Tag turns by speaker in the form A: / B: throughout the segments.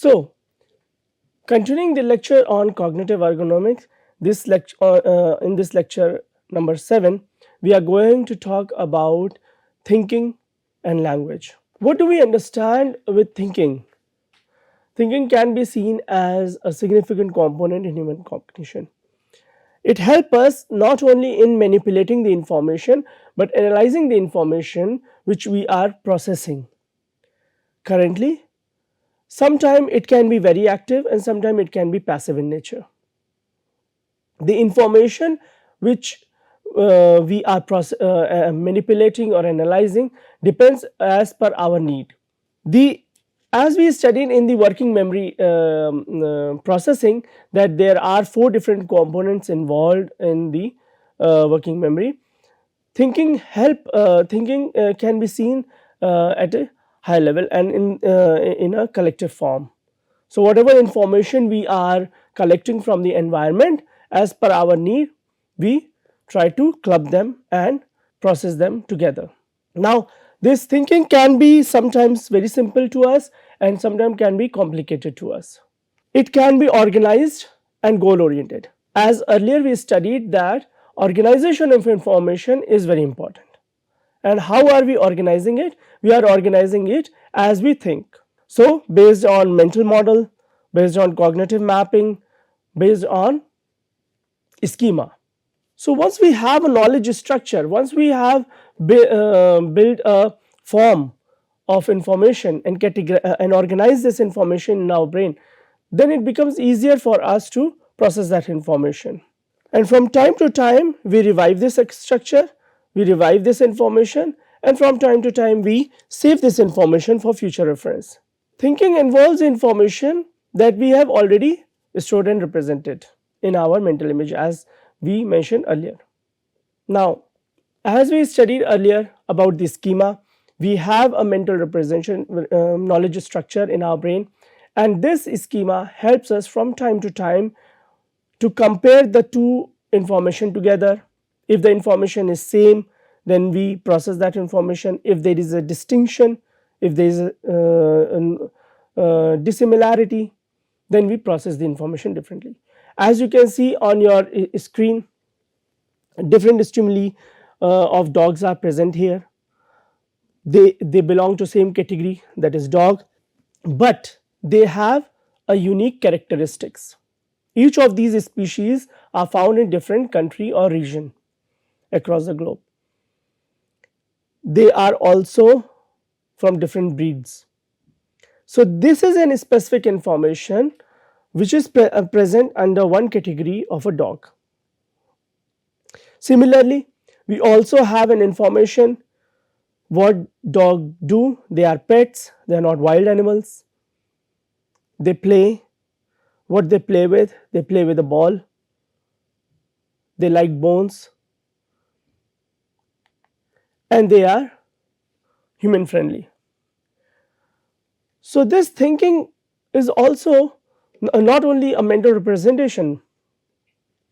A: So, continuing the lecture on cognitive ergonomics, in this lecture number 7, we are going to talk about thinking and language. What do we understand with thinking? Thinking can be seen as a significant component in human cognition. It helps us not only in manipulating the information but analyzing the information which we are processing. Currently, sometimes it can be very active and sometimes it can be passive in nature. The information which we are manipulating or analyzing depends as per our need. As we studied in the working memory processing, that there are 4 different components involved in the working memory. Thinking can be seen at a high level and in a collective form. So, whatever information we are collecting from the environment, as per our need, we try to club them and process them together. Now, this thinking can be sometimes very simple to us and sometimes can be complicated to us. It can be organized and goal oriented. As earlier we studied that organization of information is very important. And how are we organizing it? We are organizing it as we think. So, based on mental model, based on cognitive mapping, based on schema. So, once we have a knowledge structure, once we have built a form of information and organize this information in our brain, then it becomes easier for us to process that information. And from time to time we revive this structure, we revive this information, and from time to time we save this information for future reference. Thinking involves information that we have already stored and represented in our mental image, as we mentioned earlier. Now, as we studied earlier about the schema, we have a mental representation knowledge structure in our brain, and this schema helps us from time to time to compare the two information together. If the information is same, then we process that information. If there is a distinction, if there is a dissimilarity, then we process the information differently. As you can see on your screen, different stimuli of dogs are present here. They belong to same category, that is dog, but they have a unique characteristics. Each of these species are found in different country or region across the globe. They are also from different breeds. So, this is an specific information which is present under one category of a dog. Similarly, we also have an information what dog do. They are pets, they are not wild animals. They play. What they play with a ball. They like bones, and they are human friendly. So, this thinking is also not only a mental representation,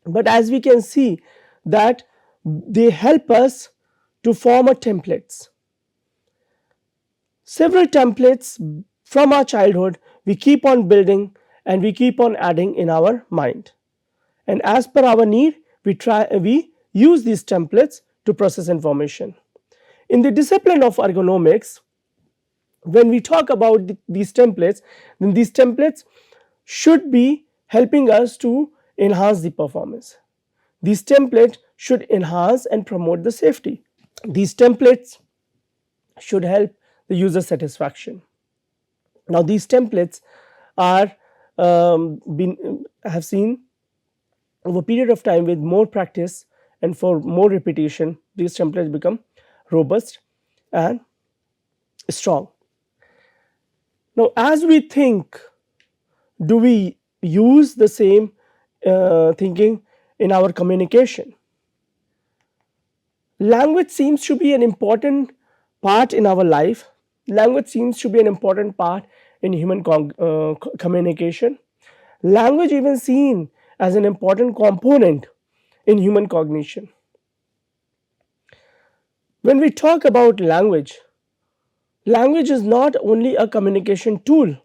A: but as we can see that they help us to form a templates. Several templates from our childhood we keep on building and we keep on adding in our mind, and as per our need we use these templates to process information. In the discipline of ergonomics, when we talk about these templates, then these templates should be helping us to enhance the performance. These templates should enhance and promote the safety. These templates should help the user satisfaction. Now, these templates are have seen over a period of time with more practice and for more repetition, these templates become robust and strong. Now, as we think, do we use the same thinking in our communication? Language seems to be an important part in our life. Language seems to be an important part in human communication. Language even seen as an important component in human cognition. When we talk about language, language is not only a communication tool,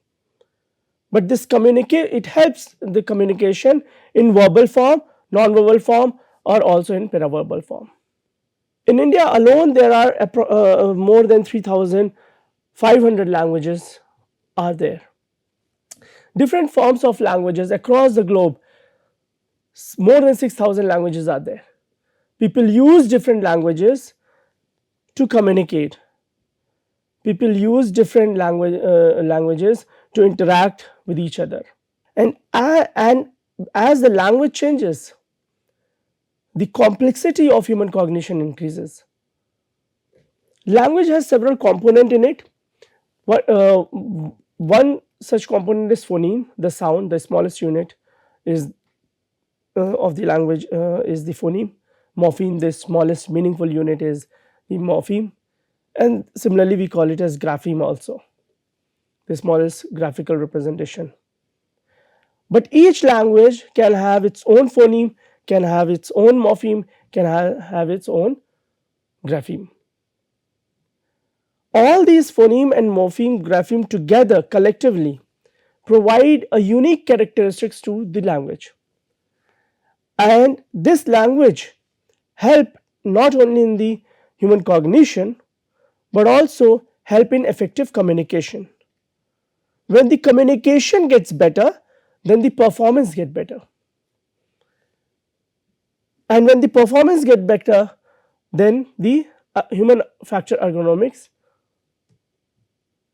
A: but it helps the communication in verbal form, non-verbal form, or also in paraverbal form. In India alone, there are more than 3,500 languages are there. Different forms of languages across the globe, more than 6,000 languages are there. People use different languages to communicate. People use different languages to interact with each other. And as the language changes, the complexity of human cognition increases. Language has several components in it. One such component is phoneme, the sound, the smallest unit is of the language is the phoneme. Morpheme, the smallest meaningful unit is the morpheme, and similarly we call it as grapheme also, the smallest graphical representation. But each language can have its own phoneme, can have its own morpheme, can have its own grapheme. All these phoneme and morpheme, grapheme together collectively provide a unique characteristics to the language. And this language help not only in the human cognition but also help in effective communication. When the communication gets better, then the performance get better. And when the performance get better, then the human factor ergonomics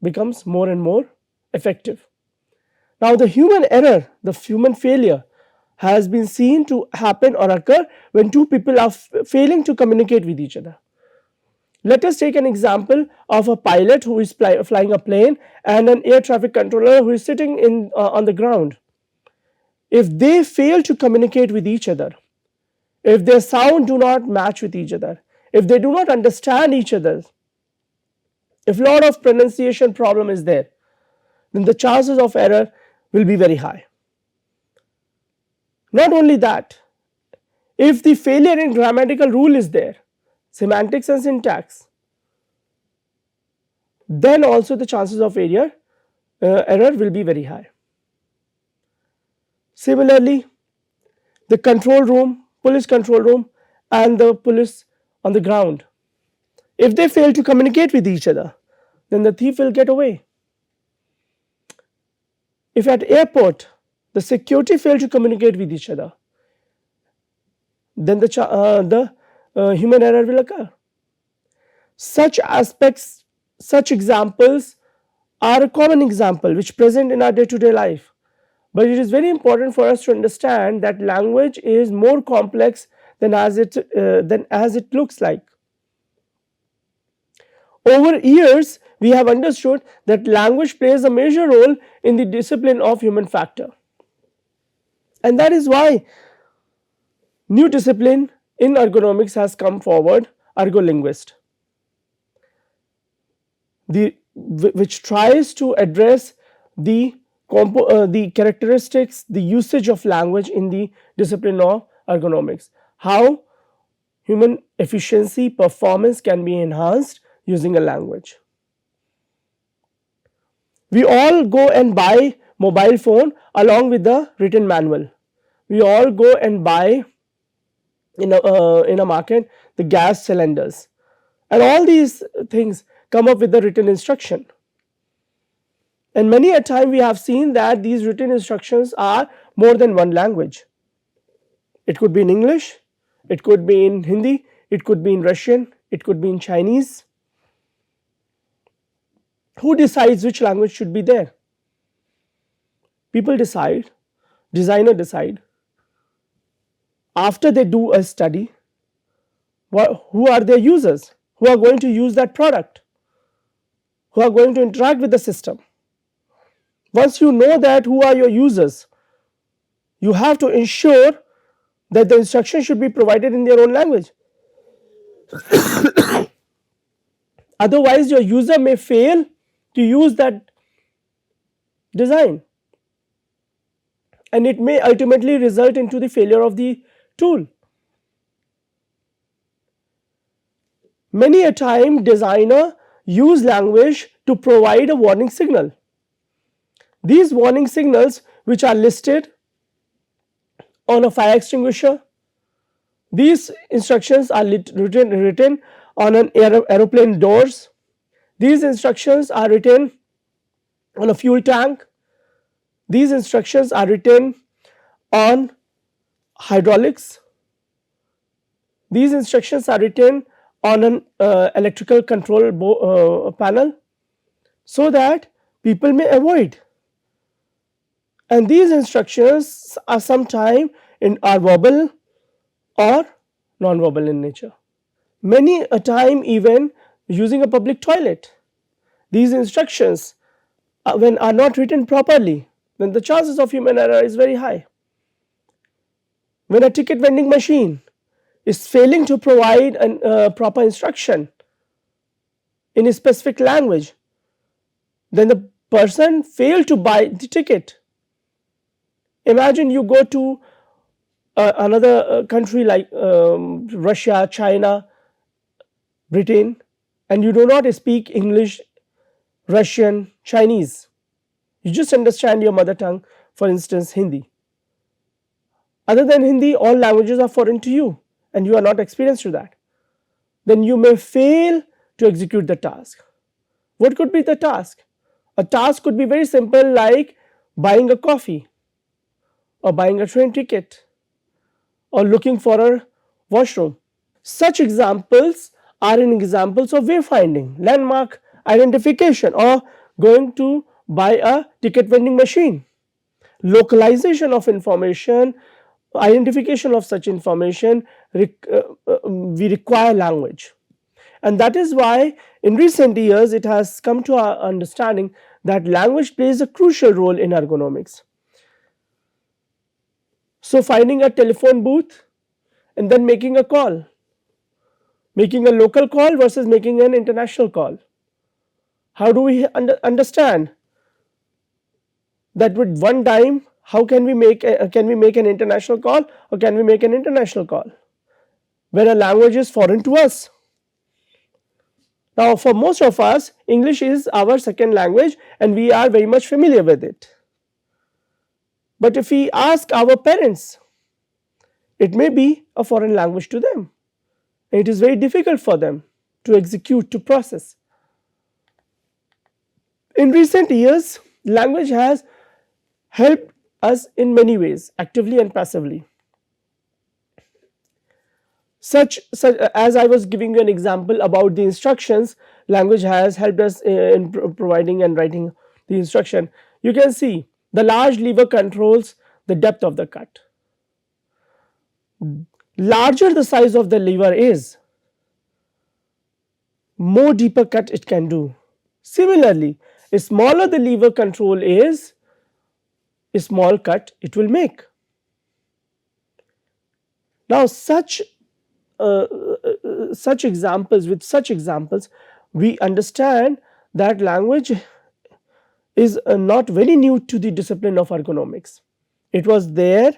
A: becomes more and more effective. Now the human error, the human failure has been seen to happen or occur when two people are failing to communicate with each other. Let us take an example of a pilot who is flying a plane and an air traffic controller who is sitting on the ground. If they fail to communicate with each other, if their sound do not match with each other, if they do not understand each other, if a lot of pronunciation problem is there, then the chances of error will be very high. Not only that, if the failure in grammatical rule is there, semantics and syntax, then also the chances of error will be very high. Similarly, the control room, police control room and the police on the ground, if they fail to communicate with each other, then the thief will get away. If at airport the security fail to communicate with each other, then the human error will occur. Such aspects, such examples are a common example which present in our day-to-day life. But it is very important for us to understand that language is more complex than as it looks like. Over years, we have understood that language plays a major role in the discipline of human factor. And that is why new discipline in ergonomics has come forward, Ergolinguist, which tries to address the characteristics, the usage of language in the discipline of ergonomics, how human efficiency, performance can be enhanced using a language. We all go and buy mobile phone along with the written manual. We all go and buy in a market the gas cylinders, and all these things come up with the written instruction. And many a time we have seen that these written instructions are more than one language. It could be in English, it could be in Hindi, it could be in Russian, it could be in Chinese. Who decides which language should be there? People decide, designer decide. After they do a study, who are their users? Who are going to use that product? Who are going to interact with the system? Once you know that who are your users, you have to ensure that the instruction should be provided in their own language. Otherwise, your user may fail to use that design, and it may ultimately result into the failure of the tool. Many a time designer use language to provide a warning signal. These warning signals, which are listed on a fire extinguisher, these instructions are written on an aeroplane doors. These instructions are written on a fuel tank. These instructions are written on hydraulics. These instructions are written on an electrical control panel, so that people may avoid. And these instructions are sometimes are verbal or non-verbal in nature. Many a time, even using a public toilet, these instructions when are not written properly, then the chances of human error is very high. When a ticket vending machine is failing to provide a proper instruction in a specific language, then the person failed to buy the ticket. Imagine you go to another country like Russia, China, Britain, and you do not speak English, Russian, Chinese. You just understand your mother tongue, for instance Hindi. Other than Hindi, all languages are foreign to you and you are not experienced to that. Then you may fail to execute the task. What could be the task? A task could be very simple, like buying a coffee or buying a train ticket or looking for a washroom. Such examples are examples of wayfinding, landmark identification, or going to buy a ticket vending machine. Localization of information, identification of such information, we require language. And that is why in recent years it has come to our understanding that language plays a crucial role in ergonomics. So finding a telephone booth and then making a call, making a local call versus making an international call. How do we understand that with one dime, how can we make an international call, or can we make an international call when a language is foreign to us? Now for most of us, English is our second language and we are very much familiar with it. But if we ask our parents, it may be a foreign language to them. It is very difficult for them to execute, to process. In recent years, language has helped us in many ways, actively and passively. Such as I was giving you an example about the instructions, language has helped us in providing and writing the instruction. You can see the large lever controls the depth of the cut. Larger the size of the lever is, more deeper cut it can do. Similarly, smaller the lever control is, a small cut it will make. Now such examples, we understand that language is not very new to the discipline of ergonomics. It was there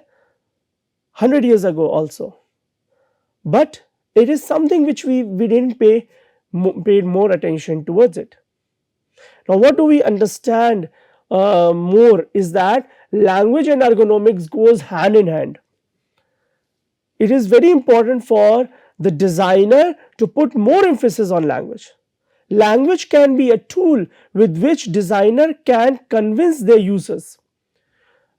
A: 100 years ago also, but it is something which we didn't paid more attention towards it. Now what do we understand more is that language and ergonomics goes hand in hand. It is very important for the designer to put more emphasis on language. Language can be a tool with which designer can convince their users.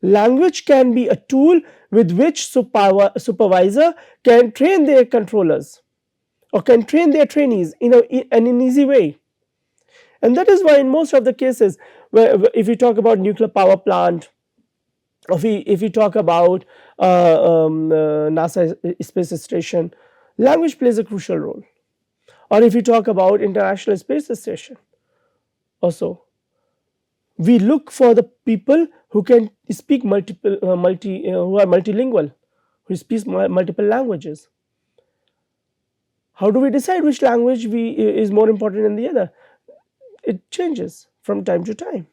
A: Language can be a tool with which supervisor can train their controllers or can train their trainees in an easy way. And that is why in most of the cases, if we talk about nuclear power plant, or if we talk about NASA space station, language plays a crucial role. Or if we talk about International Space Station also, we look for the people who can speak who are multilingual, who speak multiple languages. How do we decide which language is more important than the other? It changes from time to time.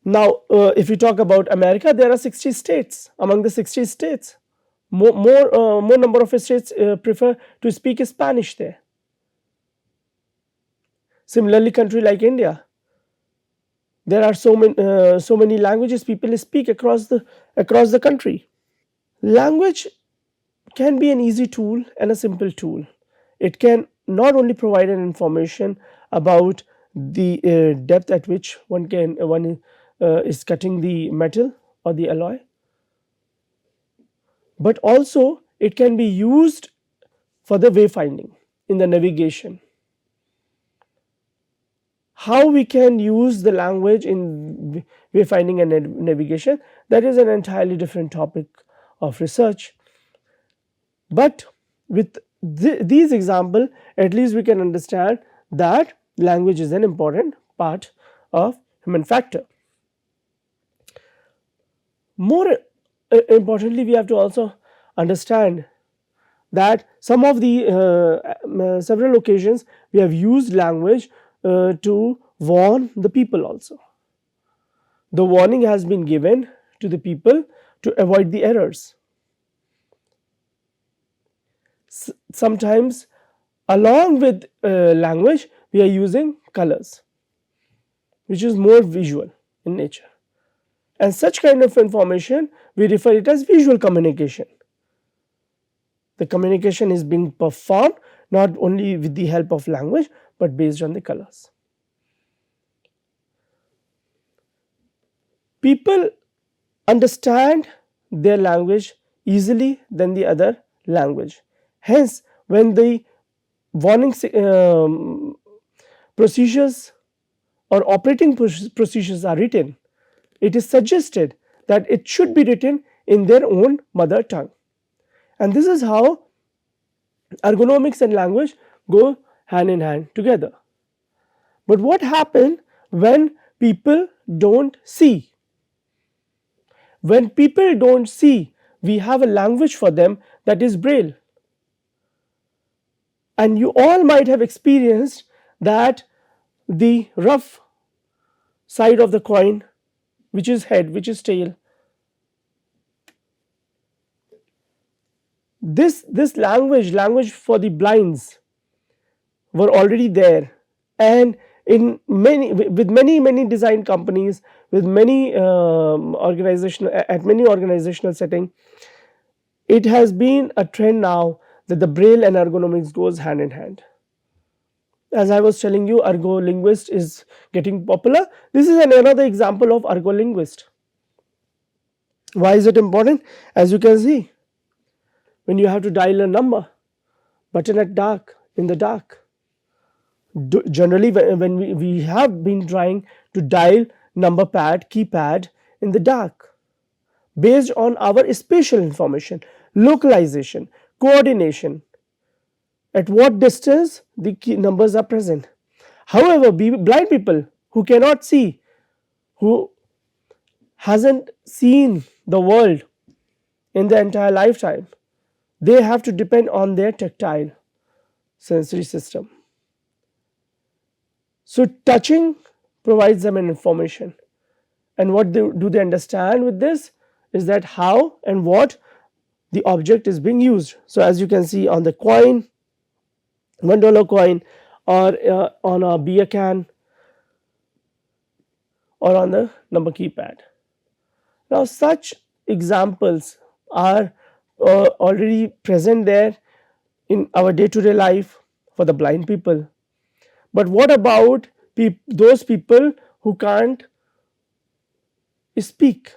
A: Now if we talk about America, there are 60 states. Among the 60 states, more number of states prefer to speak Spanish there. Similarly, country like India, There are so many languages people speak across the country. Language can be an easy tool and a simple tool. It can not only provide an information about the depth at which one is cutting the metal or the alloy, but also it can be used for the wayfinding in the navigation. How we can use the language in wayfinding and navigation, that is an entirely different topic of research. But with these examples, at least we can understand that language is an important part of human factor. More importantly, we have to also understand that some of the several occasions we have used language to warn the people also. The warning has been given to the people to avoid the errors. Sometimes along with language we are using colors, which is more visual in nature, and such kind of information we refer it as visual communication. The communication is being performed not only with the help of language but based on the colors. People understand their language easily than the other language. Hence, when the warning procedures or operating procedures are written, it is suggested that it should be written in their own mother tongue. And this is how ergonomics and language go hand in hand together. But what happens when people don't see? When people don't see, we have a language for them, that is braille. And you all might have experienced that the rough side of the coin, which is head, which is tail, this language for the blinds were already there, and in many design companies, with many organizational setting, it has been a trend now that the braille and ergonomics goes hand in hand. As I was telling you, Ergolinguist is getting popular. This is another example of Ergolinguist. Why is it important? As you can see, when you have to dial a number, button in the dark. Generally, when we have been trying to dial number pad, keypad in the dark, based on our spatial information, localization, coordination, at what distance the key numbers are present. However, blind people who cannot see, who hasn't seen the world in their entire lifetime, they have to depend on their tactile sensory system. So touching provides them an information, and what do they understand with this is that how and what the object is being used. So as you can see on the coin, $1 coin, or on a beer can, or on the number keypad. Now such examples are already present there in our day-to-day life for the blind people. But what about those people who can't speak,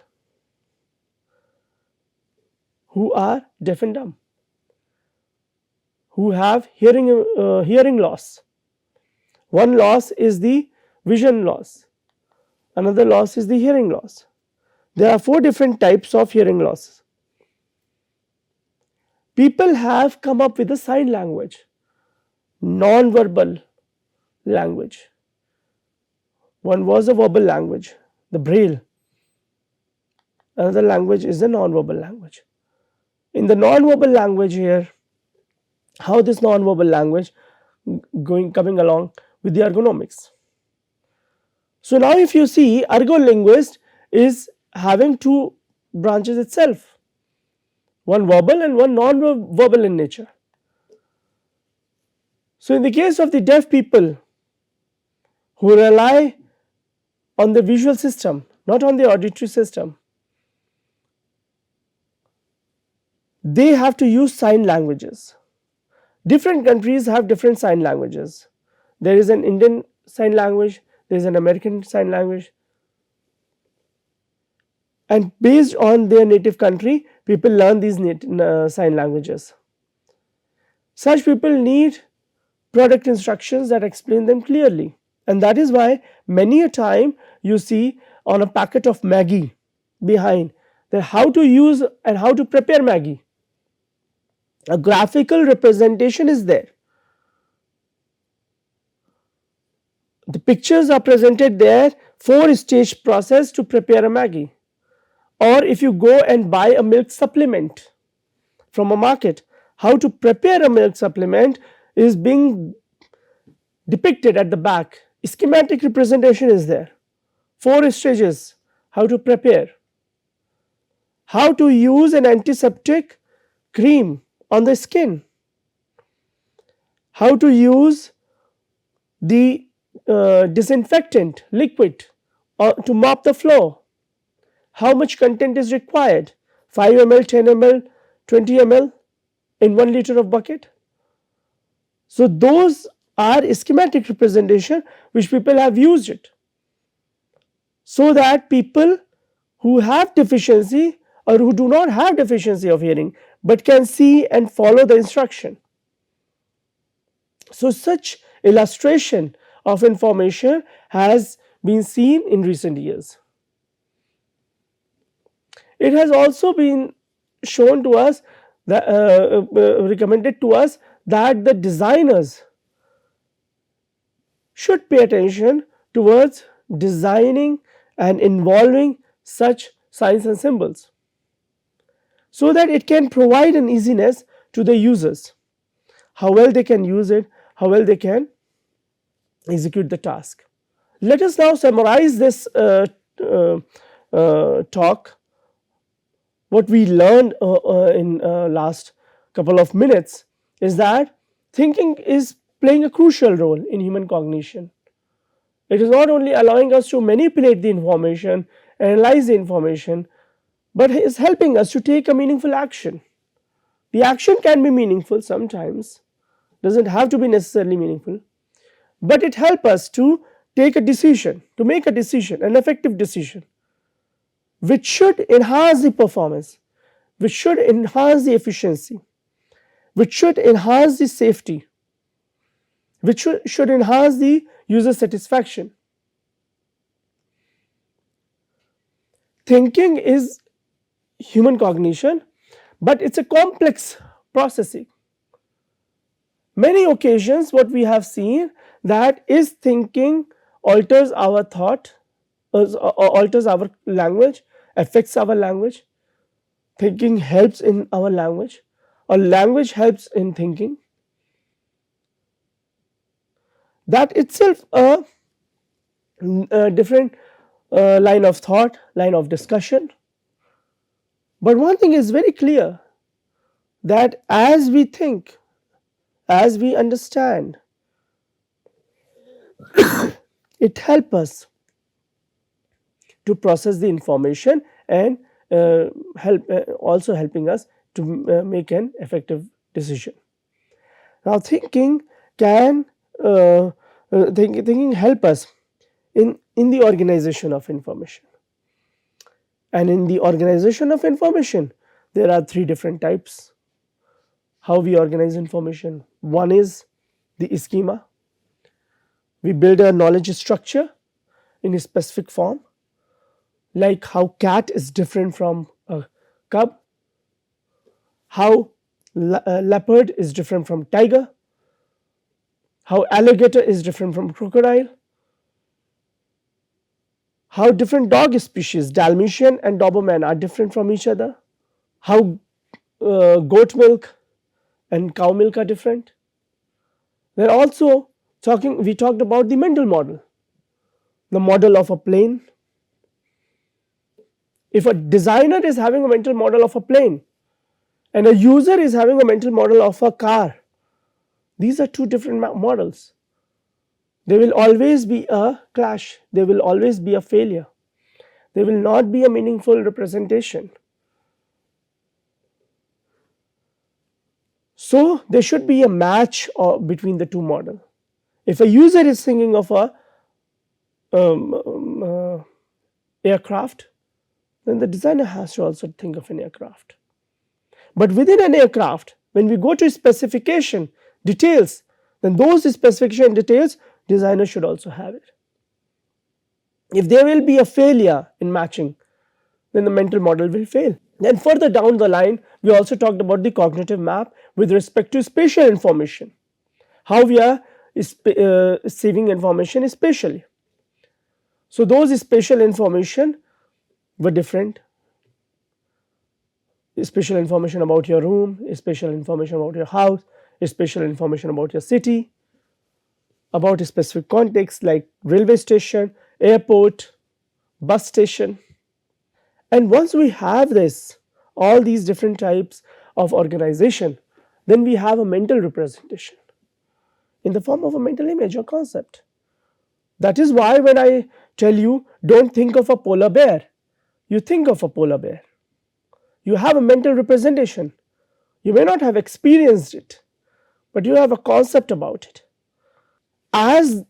A: who are deaf and dumb, who have hearing loss? One loss is the vision loss, another loss is the hearing loss. There are 4 different types of hearing losses. People have come up with a sign language, non-verbal language. One was a verbal language, the braille. Another language is the non-verbal language. In the non-verbal language here, how this non-verbal language coming along with the ergonomics. So now if you see, Ergolinguist is having 2 branches itself, one verbal and one non-verbal in nature. So in the case of the deaf people who rely on the visual system, not on the auditory system. They have to use sign languages. Different countries have different sign languages. There is an Indian sign language, there is an American sign language, and based on their native country, people learn these sign languages. Such people need product instructions that explain them clearly, and that is why many a time you see on a packet of Maggi behind that how to use and how to prepare Maggi. A graphical representation is there. The pictures are presented there, 4-stage process to prepare a Maggi. Or if you go and buy a milk supplement from a market, how to prepare a milk supplement is being depicted at the back. Schematic representation is there. 4 stages, how to prepare, how to use an antiseptic cream on the skin, how to use the disinfectant liquid to mop the floor, how much content is required, 5 ml, 10 ml, 20 ml in 1 liter of bucket. So those are schematic representation which people have used it, so that people who have deficiency or who do not have deficiency of hearing but can see and follow the instruction. So such illustration of information has been seen in recent years. It has also been shown to us that recommended to us that the designers should pay attention towards designing and involving such signs and symbols, so that it can provide an easiness to the users, how well they can use it, how well they can execute the task. Let us now summarize this talk. What we learned in last couple of minutes is that thinking is playing a crucial role in human cognition. It is not only allowing us to manipulate the information, analyze the information, but is helping us to take a meaningful action. The action can be meaningful sometimes, doesn't have to be necessarily meaningful, but it helps us to take a decision, to make a decision, an effective decision, which should enhance the performance, which should enhance the efficiency, which should enhance the safety, which should enhance the user satisfaction. Thinking is human cognition, but it's a complex processing. Many occasions what we have seen that is thinking alters our thought, alters our language, affects our language. Thinking helps in our language, or language helps in thinking. That itself a different line of thought, line of discussion. But one thing is very clear, that as we think, as we understand, it helps us to process the information and also helping us to make an effective decision. Now thinking can thinking help us in the organization of information, and in the organization of information there are 3 different types how we organize information. One is the schema. We build a knowledge structure in a specific form, like how cat is different from a cub, how leopard is different from tiger, how alligator is different from crocodile, how different dog species, Dalmatian and Doberman, are different from each other, how goat milk and cow milk are different. We are also we talked about the mental model, the model of a plane. If a designer is having a mental model of a plane and a user is having a mental model of a car, these are 2 different models. There will always be a clash, there will always be a failure, there will not be a meaningful representation. So there should be a match between the two models. If a user is thinking of a aircraft, then the designer has to also think of an aircraft. But within an aircraft, when we go to specification details, then those specification details designer should also have it. If there will be a failure in matching, then the mental model will fail. Then further down the line, we also talked about the cognitive map with respect to spatial information, how we are receiving information spatially. So those spatial information were different. Spatial information about your room, spatial information about your house, spatial information about your city, about a specific context like railway station, airport, bus station. And once we have this, all these different types of organization, then we have a mental representation in the form of a mental image or concept. That is why when I tell you don't think of a polar bear, you think of a polar bear. You have a mental representation. You may not have experienced it, but you have a concept about it. As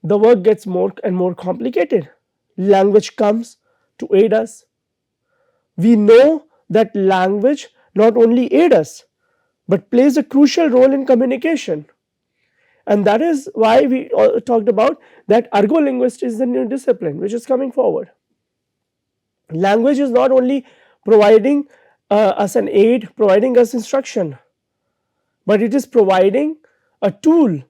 A: the work gets more and more complicated, language comes to aid us. We know that language not only aids us, but plays a crucial role in communication. And that is why we talked about that ergolinguistics is the new discipline which is coming forward. Language is not only providing us an aid, providing us instruction, but it is providing a tool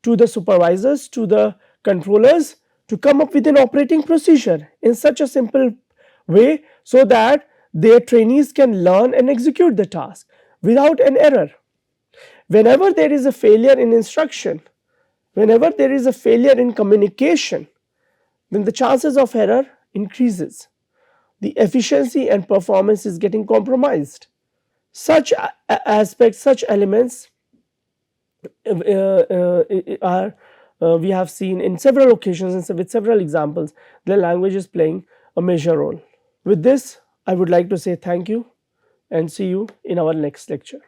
A: to the supervisors, to the controllers to come up with an operating procedure in such a simple way so that their trainees can learn and execute the task without an error. Whenever there is a failure in instruction, whenever there is a failure in communication, then the chances of error increases. The efficiency and performance is getting compromised. Such aspects, such elements we have seen in several occasions and with several examples, the language is playing a major role. With this, I would like to say thank you and see you in our next lecture.